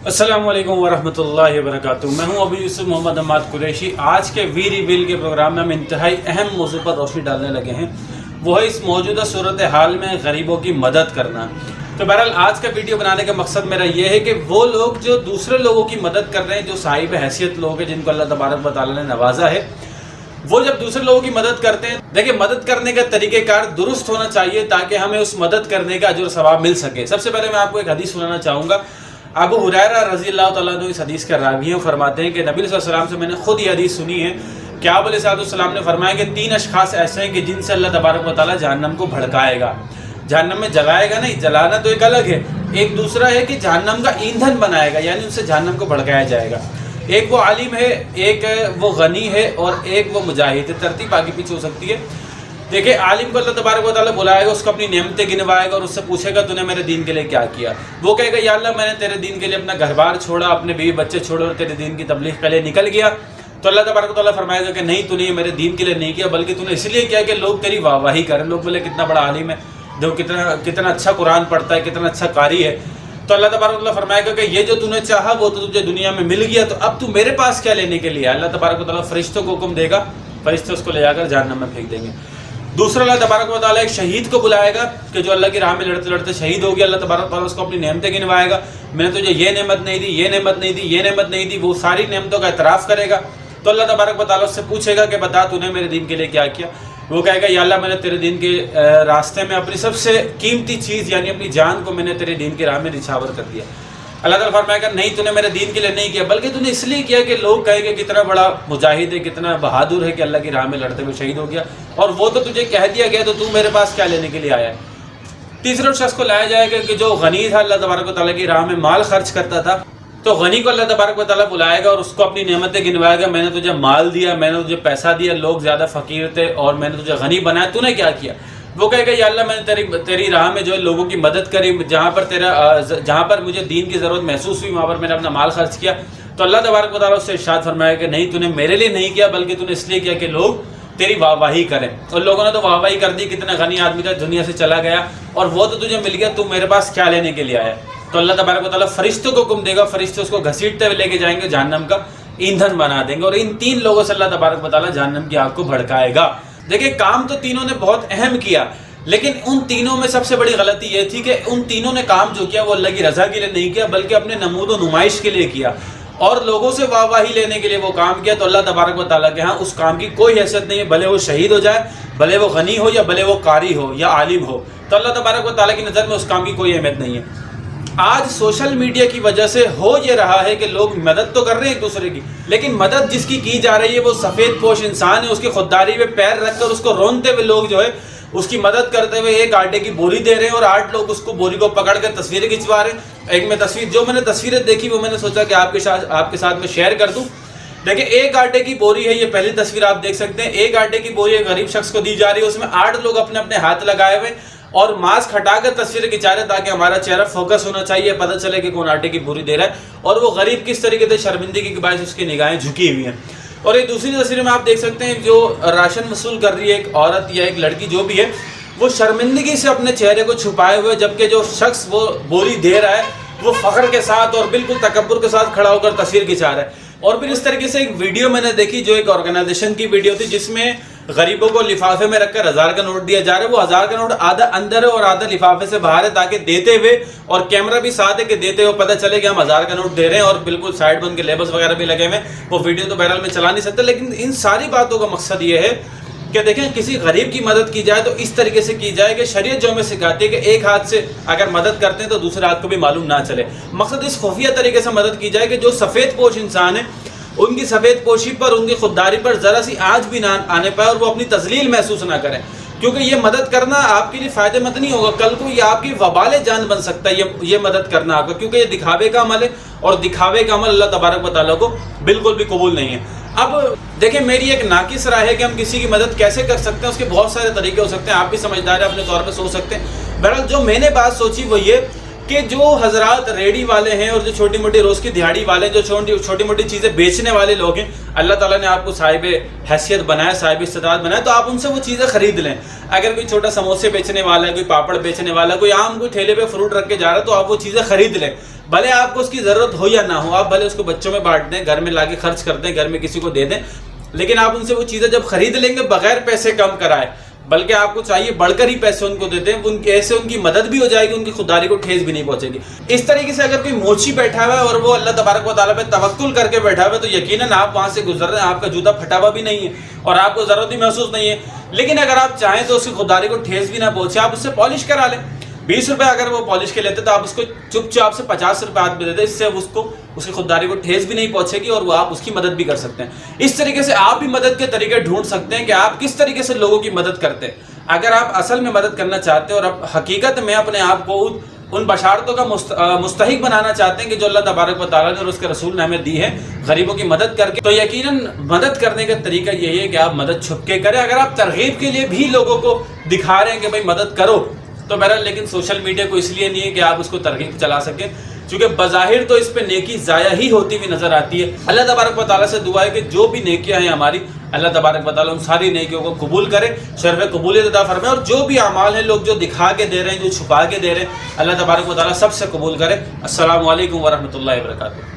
अस्सलाम वालेकुम वरहमतुल्लाहि वबरकातुहू। मैं हूं अभी यूसुफ मोहम्मद अम्माद कुरैशी। आज के वी रिवील के प्रोग्राम में हम इंतहाई अहम मौजू पर रोशनी डालने लगे हैं, वो है इस मौजूदा सूरत हाल में गरीबों की मदद करना। तो बहरहाल आज का वीडियो बनाने का मकसद मेरा ये है कि वो लोग जो दूसरे लोगों की मदद कर रहे हैं, जो साहिब हैसियत लोग हैं, जिनको अल्लाह तबारक व तआला ने नवाजा है, वो जब दूसरे लोगों की मदद करते हैं, देखिए मदद करने का तरीक़ेकार दुरुस्त होना चाहिए ताकि हमें उस मदद करने का अजर सवाब मिल सके। सबसे पहले मैं आपको एक हदीस सुनाना चाहूँगा। अबू हुरैरा रज़ी अल्लाह तआला अन्हु इस हदीस के रावी हैं, फरमाते हैं कि नबी सल्लल्लाहु अलैहि वसल्लम से मैंने खुद ये हदीस सुनी है कि आप अलैहिस्सलाम ने फरमाया कि 3 अशख़ास ऐसे हैं कि जिनसे अल्लाह तबारक व तआला जहन्नम को भड़काएगा। जहन्नम में जलाएगा नहीं, जलाना तो एक अलग है, एक दूसरा है कि जहन्नम का ईंधन बनाएगा, यानी उनसे जहन्नम को भड़काया जाएगा। एक वो आलिम है, एक वो गनी है और एक वो मुजाहिद है। तरतीब आगे पीछे हो सकती है। देखिए आलिम को अल्लाह तबारक व तआला बुलाएगा, उसको अपनी नेमतें गिनवाएगा और उससे पूछेगा तूने मेरे दीन के लिए क्या किया। वो कहेगा या अल्लाह मैंने तेरे दीन के लिए अपना घर बार छोड़ा, अपने बीवी बच्चे छोड़े और तेरे दीन की तबलीग के लिए निकल गया। तो अल्लाह तबारक व तआला फरमाएगा कि नहीं, तूने मेरे दीन के लिए नहीं किया, बल्कि तूने इसलिए किया कि लोग तेरी वाहवाही करें, लोग बोले कितना बड़ा आलिम है, देखो कितना अच्छा कुरान पढ़ता है, कितना अच्छा कारी है। तो अल्लाह तबारक व तआला फरमाएगा कि ये जो तूने चाहा वो तो तुझे दुनिया में मिल गया, तो अब तू मेरे पास क्या लेने के लिए? अल्लाह तबारक व तआला फरिश्तों को हुक्म देगा, फरिश्ते उसको ले जाकर जहन्नम में फेंक देंगे। दूसरा अल्लाह तबारक व तआला एक शहीद को बुलाएगा कि जो अल्लाह की राह में लड़ते लड़ते शहीद हो गया। अल्लाह तबारक व तआला उसको अपनी नेमतें गिनवाएगा, मैंने तुझे ये नेमत नहीं दी, ये नेमत नहीं दी, ये नेमत नहीं दी। वो सारी नेमतों का एतराफ़ करेगा। तो अल्लाह तबारक व तआला उससे पूछेगा कि बता तूने मेरे दीन के लिए क्या किया। वो कहेगा या अल्लाह मैंने तेरे दीन के रास्ते में अपनी सबसे कीमती चीज़ यानी अपनी जान को मैंने तेरे दीन की राह में निछावर कर दिया। अल्लाह ताला फरमाएगा नहीं, तूने मेरे दीन के लिए नहीं किया, बल्कि तूने इसलिए किया कि लोग कहेंगे कितना बड़ा मुजाहिद है, कितना बहादुर है कि अल्लाह की राह में लड़ते हुए शहीद हो गया, और वो तो तुझे कह दिया गया, तो तू मेरे पास क्या लेने के लिए आया है। तीसरे शख्स को लाया जाएगा कि जो गनी था, अल्लाह तबारक व तआला की राह में माल खर्च करता था। तो गनी को अल्लाह तबारक व तआला बुलाएगा और उसको अपनी नेमतें गिनवाएगा, मैंने तुझे माल दिया, मैंने तुझे पैसा दिया, लोग ज़्यादा फ़कीर थे और मैंने तुझे गनी बनाया, तूने क्या किया? वो कहेगा या अल्लाह मैंने तेरी राह में जो है लोगों की मदद करी, जहाँ पर मुझे दीन की ज़रूरत महसूस हुई वहाँ पर मैंने अपना माल खर्च किया। तो अल्लाह तबारक व तआला उससे इरशाद फरमाएगा कि नहीं, तूने मेरे लिए नहीं किया, बल्कि तूने इसलिए किया कि लोग तेरी वाहवाही करें। और लोगों ने तो वाहवाही कर दी, कितना गनी आदमी था, दुनिया से चला गया और वो तो तुझे मिल गया, तू मेरे पास क्या लेने के लिए आया। तो अल्लाह तबारक व तआला फरिश्तों को हुक्म देगा, फरिश्ते उसको घसीटते हुए लेके जाएंगे, जहन्नम का ईंधन बना देंगे और इन 3 लोगों से अल्लाह तबारक व तआला जहन्नम की आग को भड़काएगा। देखिए काम तो तीनों ने बहुत अहम किया, लेकिन उन तीनों में सबसे बड़ी गलती ये थी कि उन तीनों ने काम जो किया वो अल्लाह की रज़ा के लिए नहीं किया, बल्कि अपने नमूद व नुमाइश के लिए किया और लोगों से वाहवाही लेने के लिए वो काम किया। तो अल्लाह तबारक व तआला के यहाँ उस काम की कोई हैसियत नहीं है, भले वो शहीद हो जाए, भले वो गनी हो या भले वो कारी हो या आलिम हो, तो अल्लाह तबारक व तआला की नज़र में उस काम की कोई अहमियत नहीं है। आज सोशल मीडिया की वजह से हो ये रहा है कि लोग मदद तो कर रहे हैं एक दूसरे की, लेकिन मदद जिसकी की जा रही है वो सफ़ेद पोश इंसान है, उसकी खुददारी में पैर रखकर उसको रोनते हुए लोग जो है उसकी मदद करते हुए एक आटे की बोरी दे रहे हैं और 8 लोग उसको बोरी को पकड़ कर तस्वीरें खिंचवा रहे हैं। एक में तस्वीर जो मैंने तस्वीरें देखी वो मैंने सोचा कि आपके साथ में शेयर कर दूं। देखिए एक आटे की बोरी है, ये पहली तस्वीर आप देख सकते हैं। एक आटे की बोरी एक गरीब शख्स को दी जा रही है, उसमें 8 लोग अपने अपने हाथ लगाए हुए और मास्क हटाकर तस्वीरें खिंचा रहे ताकि हमारा चेहरा फोकस होना चाहिए, पता चले कि कौन आटे की बोरी दे रहा है और वो गरीब किस तरीके से शर्मिंदगी के बायस उसकी निगाहें झुकी हुई हैं। और एक दूसरी तस्वीर में आप देख सकते हैं जो राशन वसूल कर रही है एक औरत या एक लड़की जो भी है, वो शर्मिंदगी से अपने चेहरे को छुपाए हुए, जबकि जो शख्स वो बोरी दे रहा है वो फ़ख्र के साथ और बिल्कुल तकब्बुर के साथ खड़ा होकर तस्वीर खिंचा रहा है। और फिर इस तरीके से एक वीडियो मैंने देखी जो एक ऑर्गेनाइजेशन की वीडियो थी, जिसमें गरीबों को लिफाफे में रखकर 1000 का नोट दिया जा रहा है। वो 1000 का नोट आधा अंदर है और आधा लिफाफे से बाहर है, ताकि देते हुए और कैमरा भी साथ है कि देते हुए पता चले कि हम 1000 का नोट दे रहे हैं और बिल्कुल साइड पर उनके लेबल्स वगैरह भी लगे हुए हैं। वो वीडियो तो बहरहाल में चला नहीं सकते, लेकिन इन सारी बातों का मकसद ये है कि देखें किसी गरीब की मदद की जाए तो इस तरीके से की जाए कि शरीयत जो हमें सिखाती है कि एक हाथ से अगर मदद करते हैं तो दूसरे हाथ को भी मालूम ना चले। मकसद इस खुफिया तरीके से मदद की जाए कि जो सफ़ेद पोश इंसान है उनकी सफ़ेद पोशी पर, उनकी खुददारी पर ज़रा सी आँच भी ना आने पाए और वो अपनी तज़लील महसूस ना करें, क्योंकि ये मदद करना आपके लिए फ़ायदेमंद नहीं होगा, कल को ये आपकी वबाल जान बन सकता है ये मदद करना आपका, क्योंकि ये दिखावे का अमल है और दिखावे का अमल अल्लाह तबारक व तआला को बिल्कुल भी कबूल नहीं है। अब देखिए मेरी एक नाकिस राय है कि हम किसी की मदद कैसे कर सकते हैं, उसके बहुत सारे तरीके हो सकते हैं, आप भी समझदार है अपने तौर पर सोच सकते हैं। बहरहाल जो मैंने बात सोची वो ये कि जो हजरात रेडी वाले हैं और जो छोटी मोटी रोज़ की दिहाड़ी वाले, जो छोटी मोटी चीज़ें बेचने वाले लोग हैं, अल्लाह ताला ने आपको साहिब हैसियत बनाया, साहिब इस्तिताअत बनाया, तो आप उनसे वो चीज़ें ख़रीद लें। अगर कोई छोटा समोसे बेचने वाला है, कोई पापड़ बेचने वाला है, कोई आम कोई ठेले पे फ्रूट रख के जा रहा है, तो आप वो चीज़ें ख़रीद लें। بھلے آپ کو اس کی ضرورت ہو یا نہ ہو، آپ بھلے اس کو بچوں میں بانٹ دیں، گھر میں لا کے خرچ کر دیں، گھر میں کسی کو دے دیں، لیکن آپ ان سے وہ چیزیں جب خرید لیں گے بغیر پیسے کم کرائے، بلکہ آپ کو چاہیے بڑھ کر ہی پیسے ان کو دے دیں، ایسے ان کی مدد بھی ہو جائے گی، ان کی خودداری کو ٹھیس بھی نہیں پہنچے گی۔ اس طریقے سے اگر کوئی موچی بیٹھا ہوا ہے اور وہ اللہ تبارک و تعالیٰ پہ توکل کر کے بیٹھا ہوا ہے، تو یقیناً آپ وہاں سے گزر رہے ہیں، آپ کا جوتا پھٹا ہوا بھی نہیں ہے اور آپ کو ضرورت بھی محسوس نہیں ہے، لیکن اگر آپ چاہیں تو اس کی خودداری کو ٹھیس بھی نہ پہنچے، آپ اس سے پالش کرا لیں۔ 20 روپے اگر وہ پالش کے لیتے تو آپ اس کو چپ چاپ سے 50 روپے ہاتھ میں دے دیں، اس سے اس کی خودداری کو ٹھیس بھی نہیں پہنچے گی اور وہ آپ اس کی مدد بھی کر سکتے ہیں۔ اس طریقے سے آپ بھی مدد کے طریقے ڈھونڈ سکتے ہیں کہ آپ کس طریقے سے لوگوں کی مدد کرتے ہیں۔ اگر آپ اصل میں مدد کرنا چاہتے ہیں اور آپ حقیقت میں اپنے آپ کو ان بشارتوں کا مستحق بنانا چاہتے ہیں کہ جو اللہ تبارک و تعالیٰ نے اور اس کے رسول نے ہمیں دی ہے غریبوں کی مدد کر کے، تو یقیناً مدد کرنے کا طریقہ یہی ہے کہ آپ مدد چھپ کے کریں۔ اگر آپ ترغیب کے لیے بھی لوگوں کو دکھا رہے ہیں کہ بھائی مدد کرو، تو بہرحال لیکن سوشل میڈیا کو اس لیے نہیں ہے کہ آپ اس کو ترغیب چلا سکیں، چونکہ بظاہر تو اس پہ نیکی ضائع ہی ہوتی ہوئی نظر آتی ہے۔ اللہ تبارک و تعالیٰ سے دعا ہے کہ جو بھی نیکیاں ہیں ہماری، اللہ تبارک و تعالیٰ ان ساری نیکیوں کو قبول کرے، شرف قبولیت عطا فرمائے، اور جو بھی اعمال ہیں لوگ جو دکھا کے دے رہے ہیں، جو چھپا کے دے رہے ہیں، اللہ تبارک و تعالیٰ سب سے قبول کرے۔ السلام علیکم ورحمۃ اللہ وبرکاتہ۔